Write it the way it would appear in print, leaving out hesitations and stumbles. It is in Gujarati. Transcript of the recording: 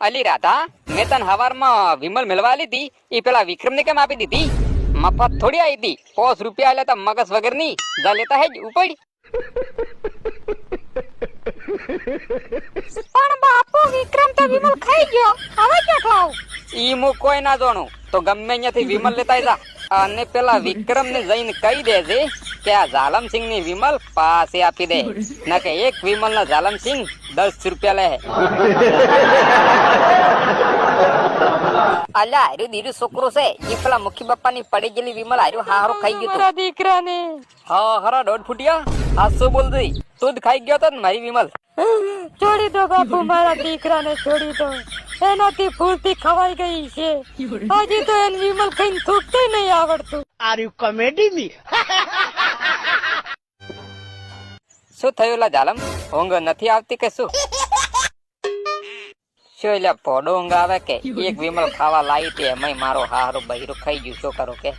અલી રાધા, મેં તને હવારમાં વિમલ મિલવા લીધી, એ પેલા વિક્રમ ને કેમ આપી દીધી? મફત થોડી આવી હતી, 5 રૂપિયા લેતા મગજ વગર ની, જા લેતા હે ઉપડ. પણ બાપુ વિક્રમ તો વિમલ ખાઈ ગયો, હવે ક્યાં ખાવ? ઈ મુ કોઈ ના જાણું, તો ગમે અહીંયાથી વિમલ લેતા જા. અને પેલા વિક્રમ ને જઈને કહી દેજે કે આ ઝાલમસિંહ ની વિમલ પાસે આપી દે, ના કે એક વિમલ ના ઝાલમસિંહ 10 રૂપિયા લે. અલ્યા હાર્યું દીરું છોકરું છે, ઈ પેલા મુખી બાપા ની પડી ગયેલી વિમલ હાર્યું હારું ખાઈ ગયું મારા દીકરાને. હા હરા દોઢ ફૂટિયા, આ શું બોલ દઈ, તું જ ખાઈ ગયો તો ને મારી વિમલ. છોડી દો બાપુ, મારા દીકરાને છોડી દો, એનાથી ભૂલથી ખવાઈ ગઈ છે. હજી તો એને વિમલ ખાઈને થૂકતે નહીં આવડતું. Are you comedy me? શું થયું લા ઝાલમ, ઊંઘ નથી આવતી કે શું? શું એટલે પોડો ઊંઘ આવે કે? એક વિમલ ખાવા લાવી તે એમાંય મારો હારો બૈરું ખાઈ ગયું, શું કરો કે?